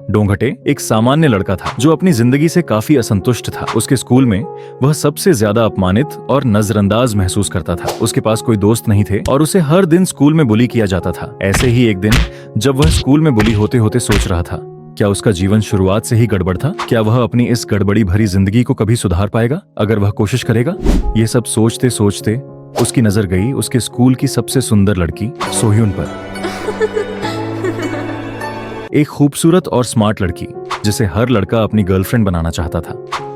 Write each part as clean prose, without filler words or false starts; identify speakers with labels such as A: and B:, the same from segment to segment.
A: डोंगटे एक सामान्य लड़का था जो अपनी जिंदगी से काफी असंतुष्ट था। उसके स्कूल में वह सबसे ज्यादा अपमानित और नजरअंदाज महसूस करता था। उसके पास कोई दोस्त नहीं थे और उसे हर दिन स्कूल में बुली किया जाता था। ऐसे ही एक दिन जब वह स्कूल में बुली होते होते सोच रहा था, क्या उसका जीवन शुरुआत से ही गड़बड़ था? क्या वह अपनी इस गड़बड़ी भरी जिंदगी को कभी सुधार पाएगा अगर वह कोशिश करेगा? ये सब सोचते सोचते उसकी नजर गई उसके स्कूल की सबसे सुंदर लड़की सोह्युन पर। एक खूबसूरत और स्मार्ट लड़की जिसे हर लड़का अपनी गर्लफ्रेंड बनाना चाहता था।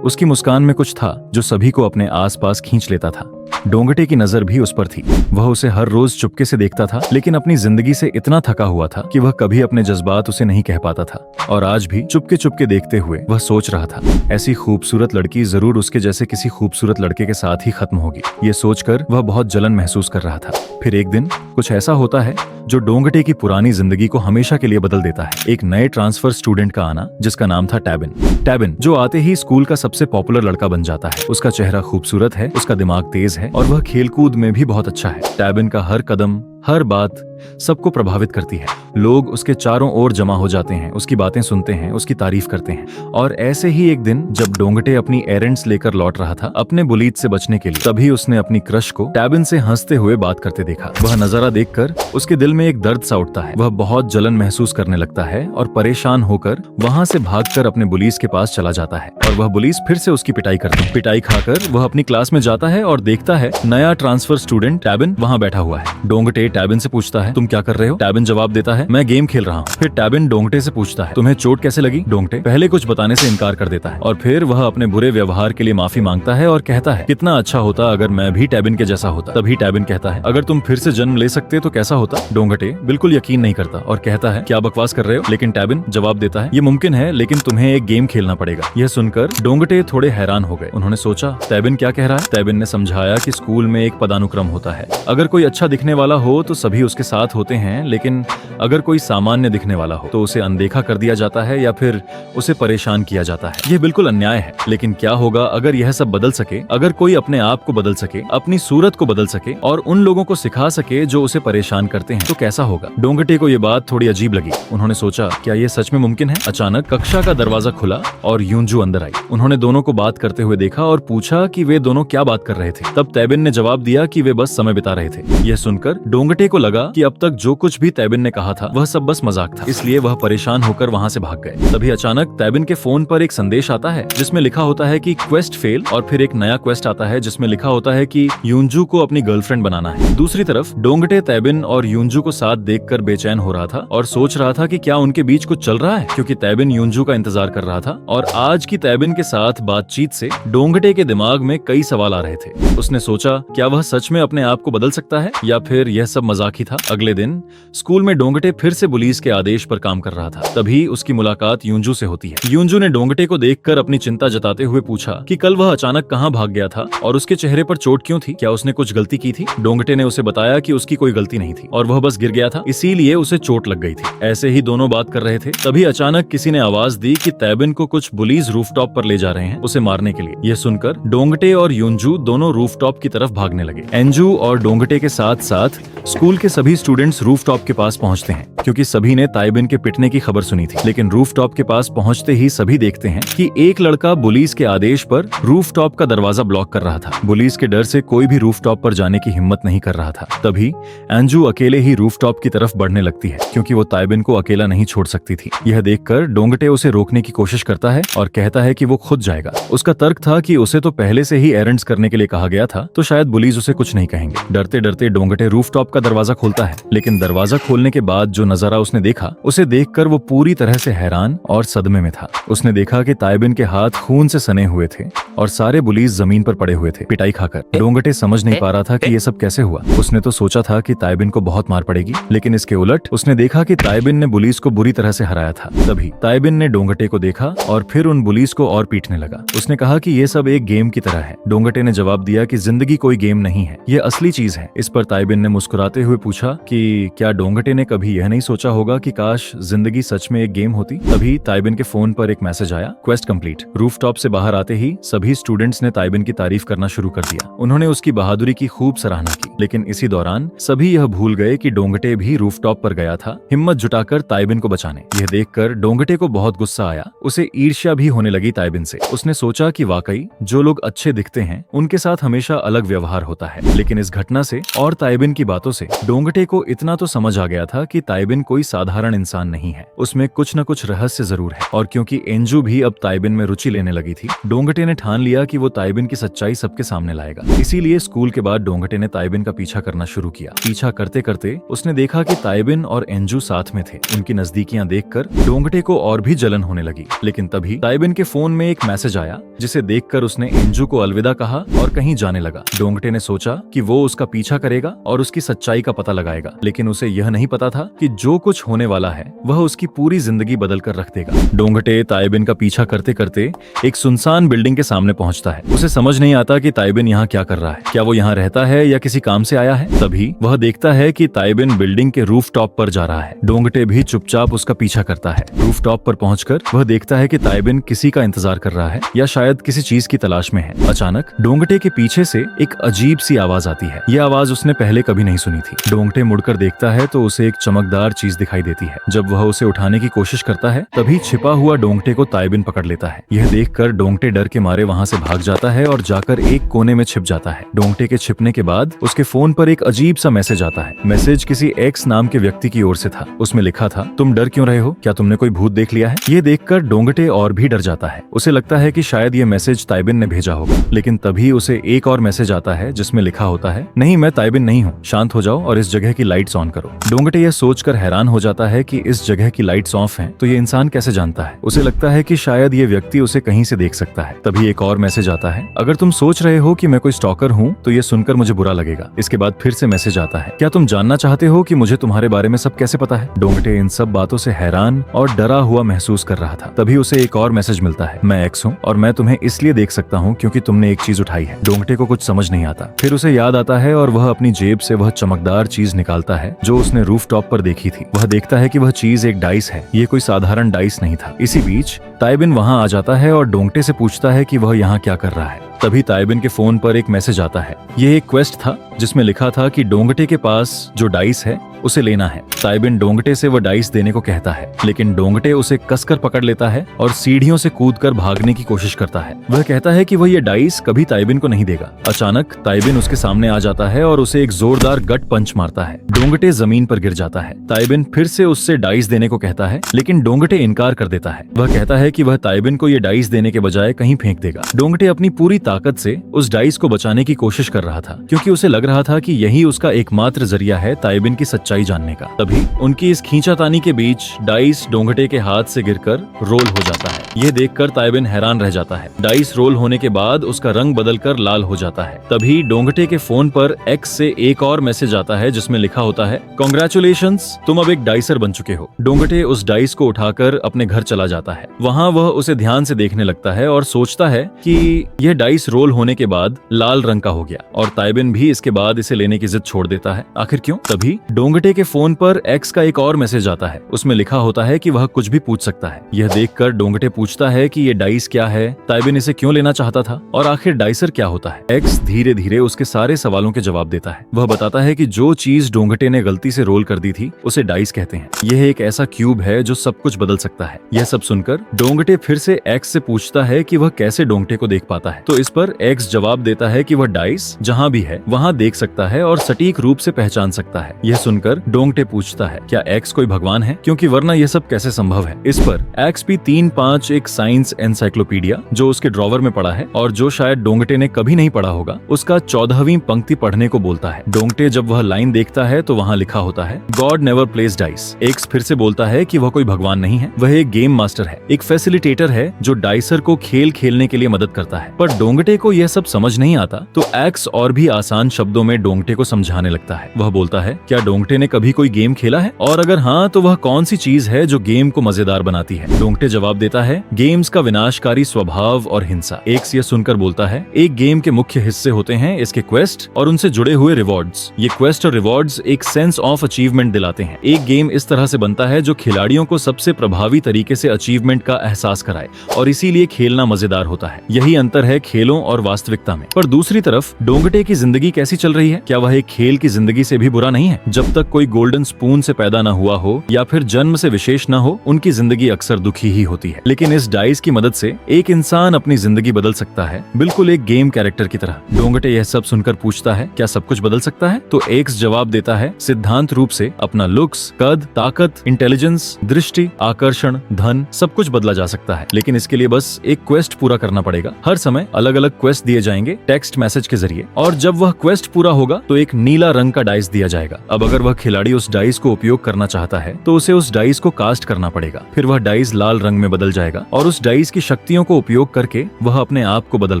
A: उसकी मुस्कान में कुछ था जो सभी को अपने आसपास खींच लेता था। डोंगटे की नजर भी उस पर थी। वह उसे हर रोज चुपके से देखता था, लेकिन अपनी जिंदगी से इतना थका हुआ था कि वह कभी अपने जज्बात उसे नहीं कह पाता था। और आज भी चुपके चुपके देखते हुए वह सोच रहा था, ऐसी खूबसूरत लड़की जरूर उसके जैसे किसी खूबसूरत लड़के के साथ ही खत्म होगी। ये सोचकर वह बहुत जलन महसूस कर रहा था। फिर एक दिन कुछ ऐसा होता है जो डोंगटे की पुरानी जिंदगी को हमेशा के लिए बदल देता है। एक नए ट्रांसफर स्टूडेंट का आना जिसका नाम था टैबिन। टैबिन जो आते ही स्कूल का सबसे पॉपुलर लड़का बन जाता है। उसका चेहरा खूबसूरत है, उसका दिमाग तेज है और वह खेलकूद में भी बहुत अच्छा है। टैबिन का हर कदम, हर बात सबको प्रभावित करती है। लोग उसके चारों ओर जमा हो जाते हैं, उसकी बातें सुनते हैं, उसकी तारीफ करते हैं। और ऐसे ही एक दिन जब डोंगटे अपनी एरेंड्स लेकर लौट रहा था अपने बुलीज से बचने के लिए, तभी उसने अपनी क्रश को टैबिन से हंसते हुए बात करते देखा। वह नजारा देखकर उसके दिल में एक दर्द सा उठता है। वह बहुत जलन महसूस करने लगता है और परेशान होकर वहां से भागकर अपने बुलीज के पास चला जाता है। और वह बुलीज फिर से उसकी पिटाई करते हैं। पिटाई खाकर वह अपनी क्लास में जाता है और देखता है नया ट्रांसफर स्टूडेंट टैबिन वहां बैठा हुआ है। डोंगटे टैबिन से पूछता है, तुम क्या कर रहे हो? टैबिन जवाब देता है, मैं गेम खेल रहा हूँ। फिर टैबिन डोंगटे से पूछता है, तुम्हें चोट कैसे लगी? डोंगटे पहले कुछ बताने से इनकार कर देता है और फिर वह अपने बुरे व्यवहार के लिए माफी मांगता है और कहता है, कितना अच्छा होता अगर मैं भी टैबिन के जैसा होता। तभी टैबिन कहता है, अगर तुम फिर से जन्म ले सकते तो कैसा होता? डोंगटे बिल्कुल यकीन नहीं करता और कहता है, क्या बकवास कर रहे हो? लेकिन टैबिन जवाब देता है, ये मुमकिन है, लेकिन तुम्हें एक गेम खेलना पड़ेगा। यह सुनकर डोंगटे थोड़े हैरान हो गए। उन्होंने सोचा, टैबिन क्या कह रहा है? टैबिन ने समझाया कि स्कूल में एक पदानुक्रम होता है। अगर कोई अच्छा दिखने वाला हो तो सभी उसके साथ होते हैं, लेकिन अगर कोई सामान्य दिखने वाला हो तो उसे अनदेखा कर दिया जाता है या फिर उसे परेशान किया जाता है। यह बिल्कुल अन्याय है। लेकिन क्या होगा अगर यह सब बदल सके? अगर कोई अपने आप को बदल सके, अपनी सूरत को बदल सके और उन लोगों को सिखा सके जो उसे परेशान करते हैं, तो कैसा होगा? डोंगटे को यह बात थोड़ी अजीब लगी। उन्होंने सोचा, क्या यह सच में मुमकिन है? अचानक कक्षा का दरवाजा खुला और यूंजू अंदर आई। उन्होंने दोनों को बात करते हुए देखा और पूछा कि वे दोनों क्या बात कर रहे थे। तब टैबिन ने जवाब दिया कि वे बस समय बिता रहे थे। यह सुनकर डोंगटे को लगा कि अब तक जो कुछ भी टैबिन ने कहा था वह सब बस मजाक था, इसलिए वह परेशान होकर वहां से भाग गए। तभी अचानक टैबिन के फोन पर एक संदेश आता है जिसमें लिखा होता है कि क्वेस्ट फेल, और फिर एक नया क्वेस्ट आता है जिसमें लिखा होता है कि यूंजू को अपनी गर्लफ्रेंड बनाना है। दूसरी तरफ डोंगटे टैबिन और यूंजू को साथ देखकर बेचैन हो रहा था और सोच रहा था कि क्या उनके बीच कुछ चल रहा है, क्योंकि टैबिन यूंजू का इंतजार कर रहा था। और आज की टैबिन के साथ बातचीत से डोंगटे के दिमाग में कई सवाल आ रहे थे। उसने सोचा, क्या वह सच में अपने आप को बदल सकता है या फिर यह सब मजाक ही था? अगले दिन स्कूल में डोंगटे फिर से पुलिस के आदेश पर काम कर रहा था। तभी उसकी मुलाकात यूंजू से होती है। यूंजू ने डोंगटे को देखकर अपनी चिंता जताते हुए पूछा कि कल वह अचानक कहां भाग गया था और उसके चेहरे पर चोट क्यों थी? क्या उसने कुछ गलती की थी? डोंगटे ने उसे बताया कि उसकी कोई गलती नहीं थी और वह बस गिर गया था, इसीलिए उसे चोट लग गई थी। ऐसे ही दोनों बात कर रहे थे, तभी अचानक किसी ने आवाज दी कि टैबिन को कुछ बुलीज रूफटॉप पर ले जा रहे हैं उसे मारने के लिए। यह सुनकर डोंगटे और यूंजू दोनों रूफटॉप की तरफ भागने लगे। एंजू और डोंगटे के साथ साथ स्कूल के सभी स्टूडेंट्स रूफटॉप के पास पहुंचते हैं, क्योंकि सभी ने ताइबिन के पिटने की खबर सुनी थी। लेकिन रूफटॉप के पास पहुंचते ही सभी देखते हैं कि एक लड़का पुलिस के आदेश पर रूफटॉप का दरवाजा ब्लॉक कर रहा था। पुलिस के डर से कोई भी रूफटॉप पर जाने की हिम्मत नहीं कर रहा था। तभी एंजू अकेले ही रूफटॉप की तरफ बढ़ने लगती है, क्योंकि वो ताइबिन को अकेला नहीं छोड़ सकती थी। यह देखकर डोंगटे उसे रोकने की कोशिश करता है और कहता है कि वो खुद जाएगा। उसका तर्क था कि उसे तो पहले से ही एरेंड्स करने के लिए कहा गया था, तो शायद पुलिस उसे कुछ नहीं कहेंगे। डरते डरते डोंगटे रूफटॉप का दरवाजा खोलता है, लेकिन दरवाजा खोलने के बाद जो नजारा उसने देखा, उसे देखकर वो पूरी तरह से हैरान और सदमे में था। उसने देखा कि ताइबिन के हाथ खून से सने हुए थे और सारे बुलीज जमीन पर पड़े हुए थे पिटाई खाकर। डोंगटे समझ नहीं पा रहा था कि ये सब कैसे हुआ। उसने तो सोचा था कि ताइबिन को बहुत मार पड़ेगी, लेकिन इसके उलट उसने देखा कि ताइबिन ने बुलीज को बुरी तरह से हराया था। तभी ताइबिन ने डोंगटे को देखा और फिर उन बुलीज को और पीटने लगा। उसने कहा कि ये सब एक गेम की तरह है। डोंगटे ने जवाब दिया कि जिंदगी कोई गेम नहीं है, ये असली चीज है। इस पर ताइबिन ने मुस्कुराते हुए पूछा कि क्या डोंगटे ने कभी यह नहीं सोचा होगा कि काश जिंदगी सच में एक गेम होती? तभी ताइबिन के फोन पर एक मैसेज आया, क्वेस्ट कंप्लीट। रूफटॉप से बाहर आते ही सभी स्टूडेंट्स ने ताइबिन की तारीफ करना शुरू कर दिया। उन्होंने उसकी बहादुरी की खूब सराहना की। लेकिन इसी दौरान सभी यह भूल गए कि डोंगटे भी रूफटॉप पर गया था हिम्मत जुटाकर ताइबिन को बचाने। यह देखकर डोंगटे को बहुत गुस्सा आया, उसे ईर्ष्या भी होने लगी ताइबिन से। उसने सोचा कि वाकई जो लोग अच्छे दिखते हैं उनके साथ हमेशा अलग व्यवहार होता है। लेकिन इस घटना से और ताइबिन की बातों से डोंगटे को इतना तो समझ आ गया था कि ताइबिन कोई साधारण इंसान नहीं है, उसमें कुछ न कुछ रहस्य जरूर है। और क्योंकि एंजू भी अब ताइबिन में रुचि लेने लगी थी, डोंगटे ने ठान लिया कि वो ताइबिन की सच्चाई सबके सामने लाएगा। इसीलिए स्कूल के बाद डोंगटे ने ताइबिन का पीछा करना शुरू किया। पीछा करते करते उसने देखा कि ताइबिन और एंजू साथ में थे। उनकी नजदीकियां देखकर डोंगटे को और भी जलन होने लगी। लेकिन तभी ताइबिन के फोन में एक मैसेज आया, जिसे देखकर उसने एंजू को अलविदा कहा और कहीं जाने लगा। डोंगटे ने सोचा कि वो उसका पीछा करेगा और उसकी सच्चाई का पता लगाएगा, लेकिन उसे यह नहीं पता था कि जो कुछ होने वाला है वह उसकी पूरी जिंदगी बदल कर रख देगा। डोंगटे ताइबिन का पीछा करते करते एक सुनसान बिल्डिंग के सामने पहुंचता है। उसे समझ नहीं आता कि ताइबिन यहाँ क्या कर रहा है, क्या वो यहाँ रहता है या किसी काम से आया है। तभी वह देखता है कि ताइबिन बिल्डिंग के रूफटॉप पर जा रहा है। डोंगटे भी चुपचाप उसका पीछा करता है। रूफटॉप पर पहुंचकर वह देखता है कि ताइबिन किसी का इंतजार कर रहा है या शायद किसी चीज की तलाश में है। अचानक डोंगटे के पीछे से एक अजीब सी आवाज आती है। यह आवाज उसने पहले कभी नहीं सुनी थी। डोंगटे मुड़कर देखता है तो उसे एक चमकदार चीज दिखाई देती है। जब वह उसे उठाने की कोशिश करता है तभी छिपा हुआ डोंगटे को ताइबिन पकड़ लेता है। यह देखकर डोंगटे डर के मारे वहां से भाग जाता है और जाकर एक कोने में छिप जाता है। डोंगटे के छिपने के बाद उसके फोन पर एक अजीब सा मैसेज आता है। मैसेज किसी एक्स नाम के व्यक्ति की ओर से था। उसमें लिखा था, तुम डर क्यों रहे हो, क्या तुमने कोई भूत देख लिया है। ये देखकर डोंगटे और भी डर जाता है। उसे लगता है कि शायद ये मैसेज ताइबिन ने भेजा होगा। लेकिन तभी उसे एक और मैसेज आता है जिसमें लिखा होता है, नहीं मैं ताइबिन नहीं हूँ, शांत हो जाओ और इस जगह की लाइट्स ऑन करो। डोंगटे यह सोचकर हैरान हो जाता है कि इस जगह की लाइट्स ऑफ हैं, तो ये इंसान कैसे जानता है। उसे लगता है कि शायद ये व्यक्ति उसे कहीं से देख सकता है। तभी एक और मैसेज आता है, अगर तुम सोच रहे हो कि मैं कोई स्टॉकर हूँ तो ये सुनकर मुझे बुरा लगेगा। इसके बाद फिर से मैसेज आता है, क्या तुम जानना चाहते हो कि मुझे तुम्हारे बारे में सब कैसे पता है। डोंगटे इन सब बातों से हैरान और डरा हुआ महसूस कर रहा था। तभी उसे एक और मैसेज मिलता है, मैं एक्स हूँ और मैं तुम्हें इसलिए देख सकता हूँ क्योंकि तुमने एक चीज उठाई है। डोंगटे को कुछ समझ नहीं आता। फिर उसे याद आता है और वह अपनी जेब से वह चमकदार चीज निकालता है जो उसने रूफटॉप पर देखी थी। वह देखता है कि वह चीज एक डाइस है। ये कोई साधारण डाइस नहीं था। इसी बीच ताइबिन वहां आ जाता है और डोंगटे से पूछता है कि वह यहाँ क्या कर रहा है। तभी ताइबिन के फोन पर एक मैसेज आता है। यह एक क्वेस्ट था जिसमें लिखा था कि डोंगटे के पास जो डाइस है उसे लेना है। ताइबिन डोंगटे से वह डाइस देने को कहता है, लेकिन डोंगटे उसे कसकर पकड़ लेता है और सीढ़ियों से कूदकर भागने की कोशिश करता है। वह कहता है कि वह ये डाइस कभी ताइबिन को नहीं देगा। अचानक ताइबिन उसके सामने आ जाता है और उसे एक जोरदार गट पंच मारता है। डोंगटे जमीन पर गिर जाता है। ताइबिन फिर से उससे डाइस देने को कहता है, लेकिन डोंगटे इनकार कर देता है। वह कहता है कि वह ताइबिन को ये डाइस देने के बजाय कहीं फेंक देगा। डोंगटे अपनी पूरी ताकत से उस डाइस को बचाने की कोशिश कर रहा था, क्योंकि उसे लग रहा था कि यही उसका एकमात्र जरिया है ताइबिन की सच्चाई जानने का। तभी उनकी इस खींचातानी के बीच डाइस डोंगटे के हाथ से गिरकर रोल हो जाता है। यह देखकर ताइबिन हैरान रह जाता है। डाइस रोल होने के बाद उसका रंग बदलकर लाल हो जाता है। तभी डोंगटे के फोन पर एक्स से एक और मैसेज आता है जिसमें लिखा होता है, कांग्रेचुलेशंस, तुम अब एक डाइसर बन चुके हो। डोंगटे उस डाइस को उठाकर अपने घर चला जाता है। वहाँ वह उसे ध्यान से देखने लगता है और सोचता है कि यह डाइस रोल होने के बाद लाल रंग का हो गया और ताइबिन भी इसके बाद इसे लेने की जिद छोड़ देता है। आखिर क्यों? तभी डोंगटे के फोन पर एक्स का एक और मैसेज आता है। उसमें लिखा होता है कि वह कुछ भी पूछ सकता है। यह देखकर डोंगटे पूछता है कि ये डाइस क्या है, ताइबिन इसे क्यों लेना चाहता था और आखिर डाइसर क्या होता है। एक्स धीरे धीरे उसके सारे सवालों के जवाब देता है। वह बताता है कि जो चीज डोंगटे ने गलती से रोल कर दी थी उसे डाइस कहते हैं। यह एक ऐसा क्यूब है जो सब कुछ बदल सकता है। यह सब सुनकर डोंगटे फिर से एक्स से पूछता है कि वह कैसे डोंगटे को देख पाता है। तो इस पर एक्स जवाब देता है कि वह डाइस जहां भी है वहां देख सकता है और सटीक रूप से पहचान सकता है। यह सुनकर डोंगटे पूछता है, क्या एक्स कोई भगवान है, क्योंकि वरना यह सब कैसे संभव है। इस पर XP35 एक साइंस एनसाइक्लोपीडिया जो उसके ड्रॉवर में पड़ा है और जो शायद डोंगटे ने कभी नहीं पढ़ा होगा, उसका 14वीं पंक्ति पढ़ने को बोलता है। डोंगटे जब वह लाइन देखता है तो वहाँ लिखा होता है, God never place dice. X फिर से बोलता है कि वह कोई भगवान नहीं है, वह एक गेम मास्टर है, एक फैसिलिटेटर है जो डाइसर को खेल खेलने के लिए मदद करता है। पर डोंगटे को यह सब समझ नहीं आता तो एक्स और भी आसान शब्दों में डोंगटे को समझाने लगता है। वह बोलता है, क्या डोंगटे डोंगटे ने कभी कोई गेम खेला है, और अगर हाँ तो वह कौन सी चीज है जो गेम को मजेदार बनाती है। डोंगटे जवाब देता है, गेम्स का विनाशकारी स्वभाव और हिंसा। एक्स ये सुनकर बोलता है, एक गेम के मुख्य हिस्से होते हैं इसके क्वेस्ट और उनसे जुड़े हुए रिवॉर्ड्स। ये क्वेस्ट और रिवॉर्ड्स एक सेंस ऑफ अचीवमेंट दिलाते हैं। एक गेम इस तरह से बनता है जो खिलाड़ियों को सबसे प्रभावी तरीके से अचीवमेंट का एहसास कराए, और इसीलिए खेलना मजेदार होता है। यही अंतर है खेलों और वास्तविकता में। पर दूसरी तरफ डोंगटे की जिंदगी कैसी चल रही है? क्या वह एक खेल की जिंदगी से भी बुरा नहीं है? जब तक कोई गोल्डन स्पून से पैदा न हुआ हो या फिर जन्म से विशेष न हो, उनकी जिंदगी अक्सर दुखी ही होती है। लेकिन इस डाइस की मदद से एक इंसान अपनी जिंदगी बदल सकता है, बिल्कुल एक गेम कैरेक्टर की तरह। डोंगटे यह सब सुनकर पूछता है, क्या सब कुछ बदल सकता है? तो एक्स जवाब देता है, सिद्धांत रूप से अपना लुक्स, कद, ताकत, इंटेलिजेंस, दृष्टि, आकर्षण, धन सब कुछ बदला जा सकता है। लेकिन इसके लिए बस एक क्वेस्ट पूरा करना पड़ेगा। हर समय अलग अलग क्वेस्ट दिए जाएंगे टेक्स्ट मैसेज के जरिए, और जब वह क्वेस्ट पूरा होगा तो एक नीला रंग का डाइस दिया जाएगा। अब अगर वह खिलाड़ी उस डाइस को उपयोग करना चाहता है तो उसे उस डाइस को कास्ट करना पड़ेगा। फिर वह डाइस लाल रंग में बदल जाएगा और उस डाइस की शक्तियों को उपयोग करके वह अपने आप को बदल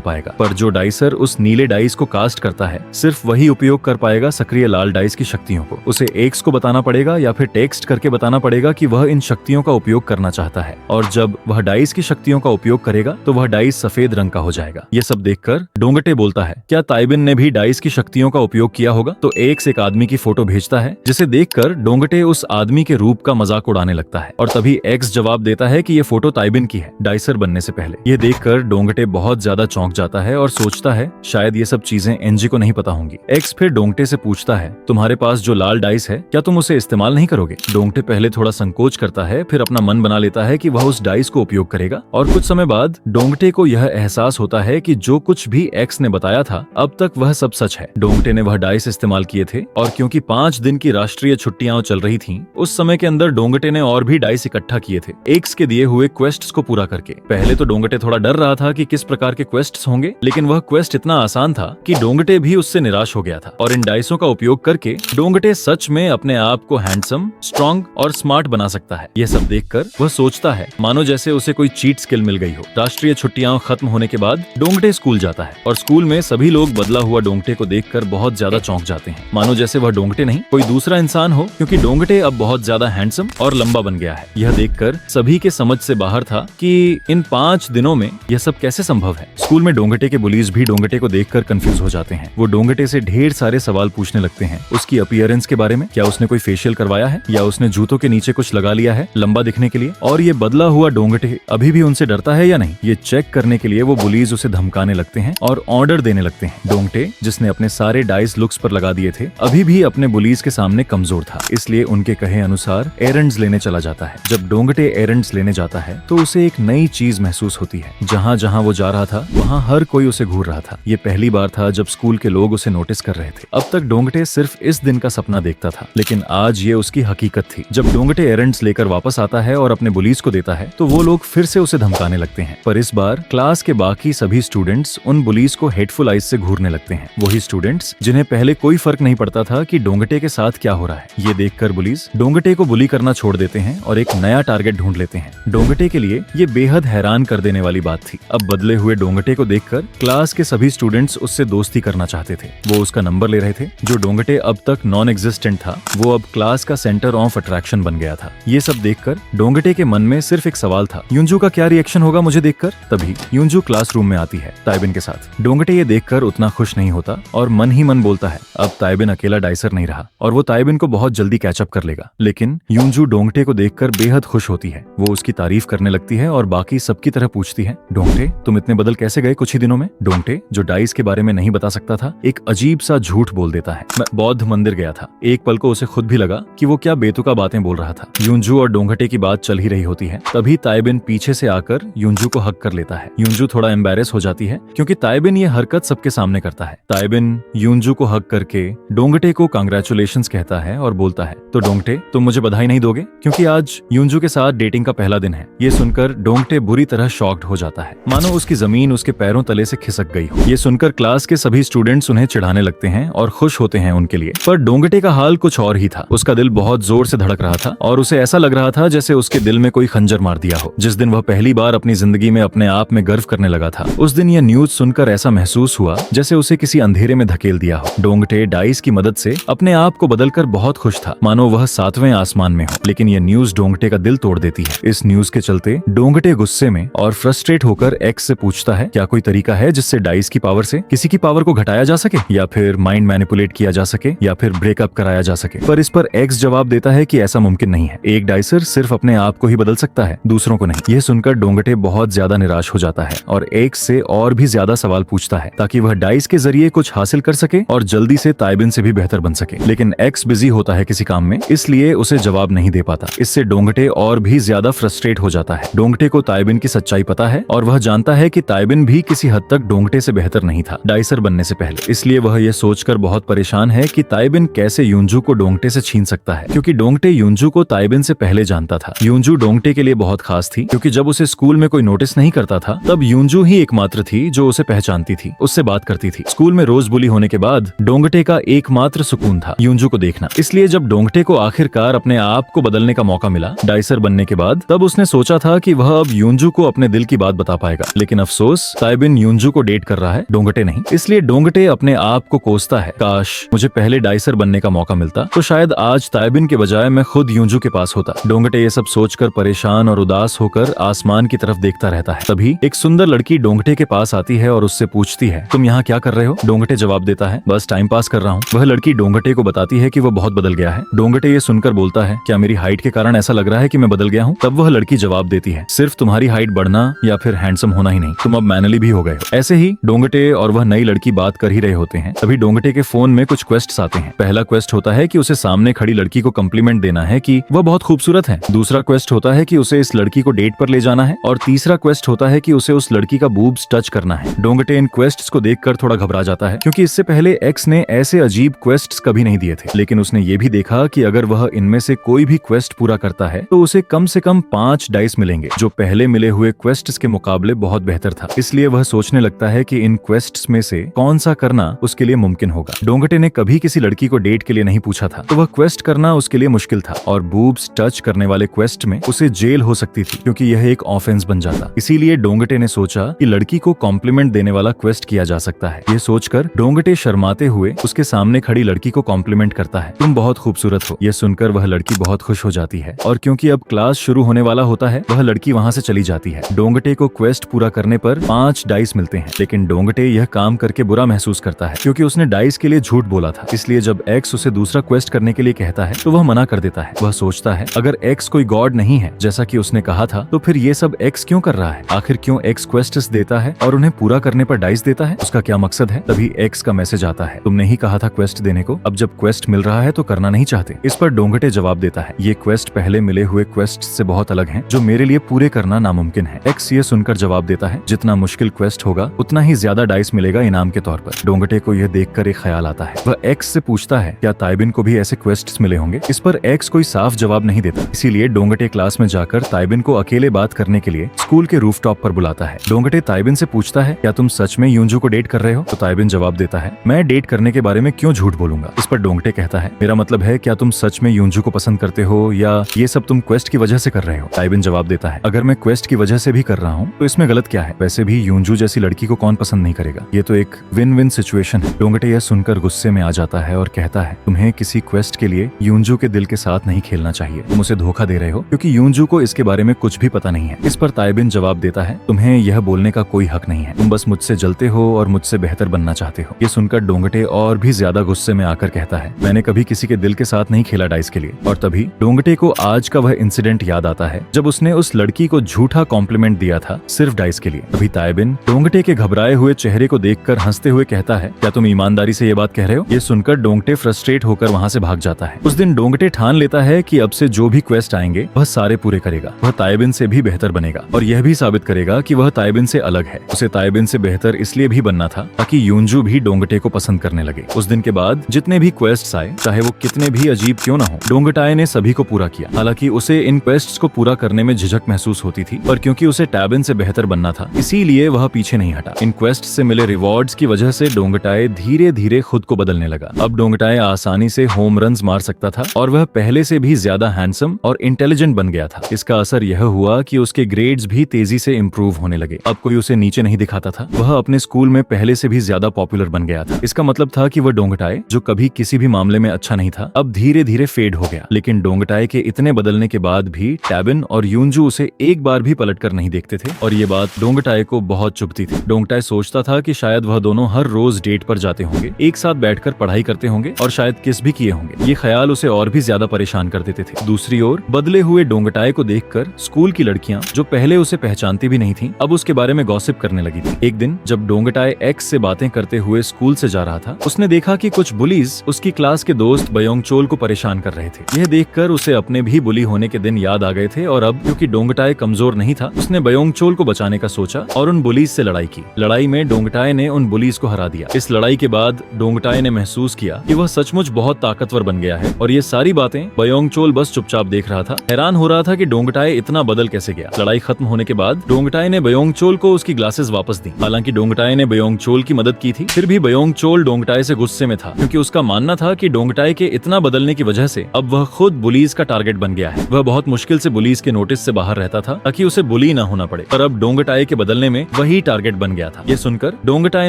A: पाएगा। पर जो डाइसर उस नीले डाइस को कास्ट करता है, सिर्फ वही उपयोग कर पाएगा सक्रिय लाल डाइस की शक्तियों को। उसे एक्स को बताना पड़ेगा या फिर टेक्स्ट करके बताना पड़ेगा कि वह इन शक्तियों का उपयोग करना चाहता है, और जब वह डाइस की शक्तियों का उपयोग करेगा तो वह डाइस सफेद रंग का हो जाएगा। ये सब देखकर डोंगटे बोलता है, क्या ताइबिन ने भी डाइस की शक्तियों का उपयोग किया होगा? तो एक्स एक आदमी की फोटो भेजता है, जिसे देखकर डोंगटे उस आदमी के रूप का मजाक उड़ाने लगता है, और तभी एक्स जवाब देता है कि ये फोटो ताइबिन की है, डाइसर बनने से पहले। ये देखकर डोंगटे बहुत ज्यादा चौंक जाता है और सोचता है शायद ये सब चीजें एनजी को नहीं पता होंगी। एक्स फिर डोंगटे से पूछता है, तुम्हारे पास जो लाल डाइस है क्या तुम उसे इस्तेमाल नहीं करोगे? डोंगटे पहले थोड़ा संकोच करता है, फिर अपना मन बना लेता है कि वह उस डाइस को उपयोग करेगा, और कुछ समय बाद डोंगटे को यह एहसास होता है कि जो कुछ भी एक्स ने बताया था अब तक वह सब सच है। डोंगटे ने वह डाइस इस्तेमाल किए थे, और क्योंकि 5 दिन की राष्ट्रीय छुट्टियां चल रही थीं, उस समय के अंदर डोंगटे ने और भी डाइस इकट्ठा किए थे एक्स के दिए हुए क्वेस्ट्स को पूरा करके। पहले तो डोंगटे थोड़ा डर रहा था कि किस प्रकार के क्वेस्ट्स होंगे, लेकिन वह क्वेस्ट इतना आसान था कि डोंगटे भी उससे निराश हो गया था, और इन डाइसों का उपयोग करके डोंगटे सच में अपने आप को हैंडसम, स्ट्रॉन्ग और स्मार्ट बना सकता है। यह सब देखकर वह सोचता है मानो जैसे उसे कोई चीट स्किल मिल गई हो। राष्ट्रीय छुट्टियां खत्म होने के बाद डोंगटे स्कूल जाता है, और स्कूल में सभी लोग बदला हुआ डोंगटे को देखकर बहुत ज्यादा चौंक जाते हैं, मानो जैसे वह डोंगटे नहीं कोई दूसरा इंसान हो, क्योंकि डोंगटे अब बहुत ज्यादा हैंडसम और लंबा बन गया है। यह देखकर सभी के समझ से बाहर था कि इन 5 दिनों में यह सब कैसे संभव है। स्कूल में डोंगटे के बुलीज भी डोंगटे को देखकर कंफ्यूज हो जाते हैं। वो डोंगटे से ढेर सारे सवाल पूछने लगते हैं उसकी अपीयरेंस के बारे में, क्या उसने कोई फेशियल करवाया है या उसने जूतों के नीचे कुछ लगा लिया है लंबा दिखने के लिए, और ये बदला हुआ डोंगटे अभी भी उनसे डरता है या नहीं। ये चेक करने के लिए वो बुलीज उसे धमकाने लगते हैं और ऑर्डर देने लगते हैं। डोंगटे, जिसने अपने सारे डाइस लुक्स पर लगा दिए थे, अभी भी अपने बुलीज के सामने कमजोर था, इसलिए उनके कहे अनुसार एरंड्स लेने चला जाता है। जब डोंगटे एरंड्स लेने जाता है तो उसे एक नई चीज महसूस होती है। जहाँ जहाँ वो जा रहा था वहाँ हर कोई उसे घूर रहा था। ये पहली बार था जब स्कूल के लोग उसे नोटिस कर रहे थे। अब तक डोंगटे सिर्फ इस दिन का सपना देखता था, लेकिन आज ये उसकी हकीकत थी। जब डोंगटे एरंड्स लेकर वापस आता है और अपने बुलीज को देता है तो वो लोग फिर से उसे धमकाने लगते हैं, पर इस बार क्लास के बाकी सभी स्टूडेंट्स उन बुलीज को हेटफुल आइज से घूरने लगते हैं। वही स्टूडेंट्स जिन्हें पहले कोई फर्क नहीं पड़ता था कि डोंगटे के साथ क्या हो रहा है। ये देखकर बुलीज डोंगटे को बुली करना छोड़ देते हैं और एक नया टारगेट ढूंढ लेते हैं। डोंगटे के लिए ये बेहद हैरान कर देने वाली बात थी। अब बदले हुए डोंगटे को देखकर क्लास के सभी स्टूडेंट्स उससे दोस्ती करना चाहते थे। वो उसका नंबर ले रहे थे। जो डोंगटे अब तक नॉन एग्जिस्टेंट था वो अब क्लास का सेंटर ऑफ अट्रैक्शन बन गया था। ये सब देखकर डोंगटे के मन में सिर्फ एक सवाल था, यूंजू का क्या रिएक्शन होगा मुझे देखकर। तभी यूंजू क्लासरूम में आती है ताइबिन के साथ। डोंगटे ये देखकर उतना खुश नहीं होता और मन ही मन बोलता है अब ताइबिन अकेला डाइसर नहीं रहा और वो ताइबिन को बहुत जल्दी कैचअप कर लेगा। लेकिन यूंजू डोंगटे को देखकर बेहद खुश होती है। वो उसकी तारीफ करने लगती है और बाकी सबकी तरह पूछती है, डोंगटे तुम इतने बदल कैसे गए कुछ ही दिनों में। डोंगटे, जो डाइस के बारे में नहीं बता सकता था, एक अजीब सा झूठ बोल देता है, मैं बौद्ध मंदिर गया था। एक पल को उसे खुद भी लगा कि वो क्या बेतुका बातें बोल रहा था। यूंजू और डोंगटे की बात चल ही रही होती है, तभी ताइबिन पीछे से आकर यूंजू को हक कर लेता है। यूंजू थोड़ा एम्बैरेस हो जाती है क्योंकि ताइबिन ये हरकत सबके सामने करता है। ताइबिन यूंजू को हक करके डोंगटे को कांग्रेचुलेशंस कहता है और बोलता है, तो डोंगटे तुम मुझे बधाई नहीं दोगे क्योंकि आज यूंजू के साथ डेटिंग का पहला दिन है। ये सुनकर डोंगटे बुरी तरह शॉक्ड हो जाता है, मानो उसकी जमीन उसके पैरों तले से खिसक गई हो। ये सुनकर क्लास के सभी स्टूडेंट्स उन्हें चिढ़ाने लगते हैं और खुश होते हैं उनके लिए। पर डोंगटे का हाल कुछ और ही था। उसका दिल बहुत जोर से धड़क रहा था और उसे ऐसा लग रहा था जैसे उसके दिल में कोई खंजर मार दिया हो। जिस दिन वह पहली बार अपनी जिंदगी में अपने आप में गर्व करने लगा था, उस दिन यह न्यूज सुनकर ऐसा महसूस हुआ जैसे उसे किसी अंधेरे में धकेल दिया हो। डोंगटे डाइस की मदद से अपने आप को बदल बदलकर बहुत खुश था, मानो वह 7वें आसमान में हो। लेकिन यह न्यूज डोंगटे का दिल तोड़ देती है। इस न्यूज के चलते डोंगटे गुस्से में और फ्रस्ट्रेट होकर एक्स से पूछता है, क्या कोई तरीका है जिससे डाइस की पावर से किसी की पावर को घटाया जा सके, या फिर माइंड मैनिपुलेट किया जा सके, या फिर ब्रेकअप कराया जा सके। पर इस पर एक्स जवाब देता है कि ऐसा मुमकिन नहीं है। एक डाइसर सिर्फ अपने आप को ही बदल सकता है, दूसरों को नहीं। यह सुनकर डोंगटे बहुत ज्यादा निराश हो जाता है और एक्स से और भी ज्यादा सवाल पूछता है ताकि वह डाइस के जरिए कुछ हासिल कर सके और जल्दी से ताइबिन से भी बेहतर बन सके। लेकिन एक्स बिजी होता है किसी काम में, इसलिए उसे जवाब नहीं दे पाता। इससे डोंगटे और भी ज्यादा फ्रस्ट्रेट हो जाता है। डोंगटे को ताइबिन की सच्चाई पता है और वह जानता है कि ताइबिन भी किसी हद तक डोंगटे से बेहतर नहीं था डाइसर बनने से पहले। इसलिए वह यह सोचकर बहुत परेशान है कि ताइबिन कैसे यूंजू को डोंगटे से छीन सकता है, क्योंकि डोंगटे यूंजू को ताइबिन से पहले जानता था। यूंजू डोंगटे के लिए बहुत खास थी, क्योंकि जब उसे स्कूल में कोई नोटिस नहीं करता था तब यूंजू ही एकमात्र थी जो उसे पहचानती थी, उससे बात करती थी। स्कूल में रोज बुली होने के बाद डोंगटे का एकमात्र सुकून था यूंजू को देखना। इसलिए जब डोंगटे को आखिरकार अपने आप को बदलने का मौका मिला डाइसर बनने के बाद, तब उसने सोचा था कि वह अब यूंजू को अपने दिल की बात बता पाएगा। लेकिन अफसोस, ताइबिन यूंजू को डेट कर रहा है, डोंगटे नहीं। इसलिए डोंगटे अपने आप को कोसता है, काश मुझे पहले डाइसर बनने का मौका मिलता तो शायद आज ताइबिन के बजाय मैं खुद यूंजू के पास होता। डोंगटे ये सब सोचकर परेशान और उदास होकर आसमान की तरफ देखता रहता है। तभी एक सुंदर लड़की डोंगटे के पास आती है और उससे पूछती है, तुम यहाँ क्या कर रहे हो? डोंगटे जवाब देता है, बस टाइम पास कर रहा हूँ। वह लड़की डोंगटे को बताती है कि वो बहुत बदल गया है। डोंगटे ये सुनकर बोलता है, क्या मेरी हाइट के कारण ऐसा लग रहा है कि मैं बदल गया हूँ? तब वह लड़की जवाब देती है, सिर्फ तुम्हारी हाइट बढ़ना या फिर हैंडसम होना ही नहीं, तुम अब मैनली भी हो गए हो। ऐसे ही डोंगटे और वह नई लड़की बात कर ही रहे होते हैं। तभी डोंगटे के फोन में कुछ क्वेस्ट्स आते हैं। पहला क्वेस्ट होता है कि उसे सामने खड़ी लड़की को कम्प्लीमेंट देना है कि वह बहुत खूबसूरत है। दूसरा क्वेस्ट होता है कि उसे इस लड़की को डेट पर ले जाना है और तीसरा क्वेस्ट होता है कि उसे उस लड़की का बूब्स टच करना है। डोंगटे इन क्वेस्ट्स को देखकर थोड़ा घबरा जाता है, क्योंकि इससे पहले एक्स ने ऐसे अजीब क्वेस्ट्स कभी नहीं दिए थे। लेकिन उसने ये भी देखा कि अगर वह इनमें से कोई भी क्वेस्ट पूरा करता है तो उसे कम से कम 5 डाइस मिलेंगे, जो पहले मिले हुए क्वेस्ट्स के मुकाबले बहुत बेहतर था। इसलिए वह सोचने लगता है कि इन क्वेस्ट्स में से कौन सा करना उसके लिए मुमकिन होगा। डोंगटे ने कभी किसी लड़की को डेट के लिए नहीं पूछा था, तो वह क्वेस्ट करना उसके लिए मुश्किल था और बूब्स टच करने वाले क्वेस्ट में उसे जेल हो सकती थी, क्योंकि यह एक ऑफेंस बन जाता। इसीलिए डोंगटे ने सोचा कि लड़की को कॉम्प्लीमेंट देने वाला क्वेस्ट किया जा सकता है। ये सोचकर डोंगटे शर्माते हुए उसके सामने खड़ी लड़की को कॉम्प्लीमेंट करता है, तुम बहुत खूबसूरत हो। यह सुनकर वह लड़की बहुत खुश हो जाती है और क्योंकि अब क्लास शुरू होने वाला होता है, वह लड़की वहाँ से चली जाती है। डोंगटे को क्वेस्ट पूरा करने पर 5 डाइस मिलते हैं, लेकिन डोंगटे यह काम करके बुरा महसूस करता है, क्योंकि उसने डाइस के लिए झूठ बोला था। इसलिए जब एक्स उसे दूसरा क्वेस्ट करने के लिए कहता है तो वह मना कर देता है। वह सोचता है, अगर एक्स कोई गॉड नहीं है जैसा कि उसने कहा था, तो फिर ये सब एक्स क्यों कर रहा है? आखिर क्यों एक्स क्वेस्ट्स देता है और उन्हें पूरा करने पर डाइस देता है? उसका क्या मकसद है? तभी एक्स का मैसेज आता है, तुमने ही कहा था क्वेस्ट देने को, अब जब क्वेस्ट मिल रहा है तो करना नहीं चाहते। इस पर डोंगटे जवाब देता है, ये क्वेस्ट पहले मिले हुए क्वेस्ट से बहुत अलग हैं, जो मेरे लिए पूरे करना नामुमकिन है। एक्स ये सुनकर जवाब देता है, जितना मुश्किल क्वेस्ट होगा उतना ही ज्यादा डाइस मिलेगा इनाम के तौर पर। डोंगटे को यह देखकर एक ख्याल आता है। वह एक्स से पूछता है, क्या ताइबिन को भी ऐसे क्वेस्ट्स मिले होंगे? इस पर एक्स कोई साफ जवाब नहीं देता। इसीलिए डोंगटे क्लास में जाकर ताइबिन को अकेले बात करने के लिए स्कूल के रूफटॉप पर बुलाता है। डोंगटे ताइबिन से पूछता है, क्या तुम सच में यूंजू को डेट कर रहे हो? तो ताइबिन जवाब देता है, मैं डेट करने के बारे में क्यों झूठ बोलूंगा? इस पर डोंगटे कहता है, मेरा मतलब है क्या तुम सच में यूंजू को पसंद करते हो या ये सब तुम क्वेस्ट की वजह से कर रहे हो? ताइबिन जवाब देता है, अगर मैं क्वेस्ट की वजह से भी कर रहा हूँ तो इसमें गलत क्या है? वैसे भी यूंजू जैसी लड़की को कौन पसंद नहीं करेगा? ये तो एक विन विन सिचुएशन है। डोंगटे यह सुनकर गुस्से में आ जाता है और कहता है, तुम्हें किसी क्वेस्ट के लिए यूंजू के दिल के साथ नहीं खेलना चाहिए। तुम उसे धोखा दे रहे हो, क्योंकि यूंजू को इसके बारे में कुछ भी पता नहीं है। इस पर ताइबिन जवाब देता है, तुम्हें यह बोलने का कोई हक नहीं है, तुम बस मुझसे जलते हो और मुझसे बेहतर बनना चाहते हो। ये सुनकर डोंगटे और भी ज्यादा गुस्से में आकर कहता है, मैंने कभी किसी के दिल के साथ नहीं खेला डाइस के लिए। और तभी डोंगटे को आज का वह इंसिडेंट याद आता है जब उसने उस लड़की को झूठा कॉम्प्लीमेंट दिया था सिर्फ डाइस के लिए। तभी ताइबिन डोंगटे के घबराए हुए चेहरे को देखकर हंसते हुए कहता है, क्या तुम ईमानदारी से ये बात कह रहे हो? ये सुनकर डोंगटे फ्रस्ट्रेट होकर वहाँ से भाग जाता है। उस दिन डोंगटे ठान लेता है कि अब से जो भी क्वेस्ट आएंगे वह सारे पूरे करेगा। वह ताइबिन से भी बेहतर बनेगा और यह भी साबित करेगा कि वह ताइबिन से अलग है। उसे ताइबिन से बेहतर इसलिए भी बनना था ताकि यूंजू भी डोंगटे को पसंद करने लगे। उस दिन के बाद जितने भी क्वेस्ट्स आए, चाहे वो कितने भी अजीब क्यों न हो, डोंगटाए ने सभी को पूरा किया। हालांकि उसे इन क्वेस्ट्स को पूरा करने में झिझक महसूस होती थी, पर क्योंकि उसे ताइबिन से बेहतर बनना था इसीलिए वह पीछे नहीं हटा। इन क्वेस्ट से मिले रिवॉर्ड्स की वजह से डोंगटाए धीरे धीरे खुद को बदलने लगा। अब डोंगटाए आसानी से होम रन्स मार सकता था और वह पहले से भी ज्यादा हैंडसम और इंटेलिजेंट बन गया था। इसका असर यह हुआ कि उसके ग्रेड्स भी तेजी से इम्प्रूव होने लगे। अब कोई उसे नीचे नहीं दिखाता था। वह अपने स्कूल में पहले से भी ज्यादा पॉपुलर बन गया था। इसका मतलब था कि वह डोंगटाए, जो कभी किसी भी मामले मामले में अच्छा नहीं था, अब धीरे धीरे फेड हो गया। लेकिन डोंगटाई के इतने बदलने के बाद भी टैबिन और यूंजू उसे एक बार भी पलटकर नहीं देखते थे और ये बात डोंगटाई को बहुत चुभती थी। डोंगटाई सोचता था कि शायद वह दोनों हर रोज डेट पर जाते होंगे, एक साथ बैठकर पढ़ाई करते होंगे और शायद किस भी किए होंगे। ये ख्याल उसे और भी ज्यादा परेशान कर देते थे। दूसरी ओर बदले हुए डोंगटाई को देखकर स्कूल की लड़कियां, जो पहले उसे पहचानती भी नहीं थीं, अब उसके बारे में गॉसिप करने लगी थी। एक दिन जब डोंगटाई एक्स से बातें करते हुए स्कूल से जा रहा था, उसने देखा कि कुछ बुलीज उसकी क्लास के दोस्त बयोंगचोल को परेशान कर रहे थे। यह देखकर उसे अपने भी बुली होने के दिन याद आ गए थे और अब क्योंकि डोंगटाई कमजोर नहीं था, उसने बयोंगचोल को बचाने का सोचा और उन बुलीज से लड़ाई की। लड़ाई में डोंगटाई ने उन बुलीज को हरा दिया। इस लड़ाई के बाद डोंगटाई ने महसूस किया कि वह सचमुच बहुत ताकतवर बन गया है और ये सारी बातें बयोंगचोल बस चुपचाप देख रहा था। हैरान हो रहा था कि डोंगटाई इतना बदल कैसे गया। लड़ाई खत्म होने के बाद डोंगटाई ने बयोंगचोल को उसकी ग्लासेस वापस दी। हालांकि डोंगटाई ने बयोंगचोल की मदद की थी, फिर भी बयोंगचोल डोंगटाई से गुस्से में था क्योंकि उसका मानना था कि डोंगटाई के इतना बदलने की वजह से अब वह खुद बुलीज का टारगेट बन गया है। वह बहुत मुश्किल से बुलीज के नोटिस से बाहर रहता था ताकि उसे बुली न होना पड़े, पर अब डोंगटाई के बदलने में वही टारगेट बन गया था। ये सुनकर डोंगटाई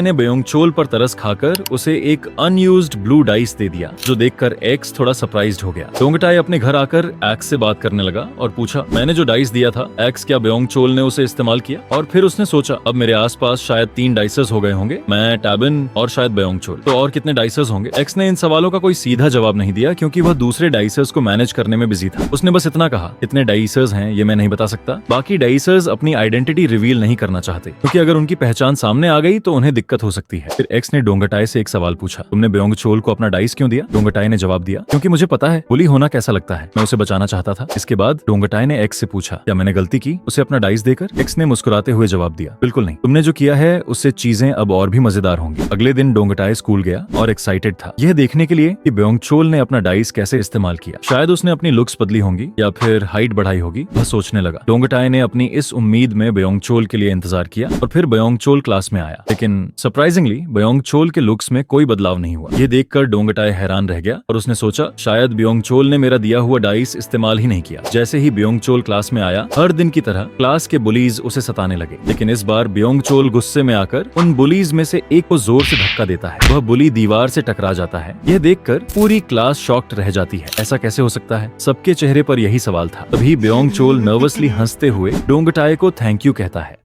A: ने बयोंगचोल पर तरस खाकर उसे एक अनयूज्ड ब्लू डाइस दे दिया, जो देखकर एक्स थोड़ा सरप्राइज्ड हो गया। डोंगटाई अपने घर आकर एक्स से बात करने लगा और पूछा, मैंने जो डाइस दिया था एक्स, क्या बयोंगचोल ने उसे इस्तेमाल किया? और फिर उसने सोचा, अब मेरे आसपास शायद 3 डाइसर्स हो गए होंगे, मैं, टैबिन और शायद बयोंगचोल, तो और कितने डाइसर्स होंगे? एक्स ने इन सवालों का कोई सीधा जवाब नहीं दिया क्योंकि वह दूसरे डाइसर्स को मैनेज करने में बिजी था। उसने बस इतना कहा, इतने डाइसर्स हैं ये मैं नहीं बता सकता। बाकी डाइसर्स अपनी आइडेंटिटी रिवील नहीं करना चाहते क्योंकि अगर उनकी पहचान सामने आ गई तो उन्हें दिक्कत हो सकती है। फिर एक्स ने डोंगटाई से एक सवाल पूछा, तुमने बयोंगचोल को अपना डाइस क्यों दिया? डोंगटाई ने जवाब दिया, क्योंकि मुझे पता है बुली होना कैसा लगता है, मैं उसे बचाना चाहता था। इसके बाद डोंगटाई ने एक्स से पूछा, क्या मैंने गलती की उसे अपना डाइस देकर? एक्स ने मुस्कुराते हुए जवाब दिया, बिल्कुल नहीं, तुमने जो किया है उससे चीजें अब और भी मजेदार होंगी। अगले दिन डोंगटाई स्कूल गया और एक्साइटेड था यह देखने के लिए कि बयोंगचोल ने अपना डाइस कैसे इस्तेमाल किया। शायद उसने अपनी लुक्स बदली होंगी या फिर हाइट बढ़ाई होगी, वह सोचने लगा। डोंगटाई ने अपनी इस उम्मीद में बयोंगचोल के लिए इंतजार किया और फिर बयोंगचोल क्लास में आया, लेकिन सरप्राइजिंगली बयोंगचोल के लुक्स में कोई बदलाव नहीं हुआ। ये देखकर डोंगटाई हैरान रह गया और उसने सोचा, शायद बयोंगचोल ने मेरा दिया हुआ डाइस इस्तेमाल ही नहीं किया। जैसे ही बयोंगचोल क्लास में आया, हर दिन की तरह क्लास के बुलीज उसे सताने लगे, लेकिन इस बार बयोंगचोल गुस्से में आकर उन बुलीज में से एक को जोर से धक्का देता है। वह बुली दीवार से टकरा जाता है। यह देखकर पूरी क्लास शॉक्ड रह जाती है। ऐसा कैसे हो सकता है? सबके चेहरे पर यही सवाल था। तभी बयोंगचोल नर्वसली हंसते हुए डोंगटाई को थैंक यू कहता है।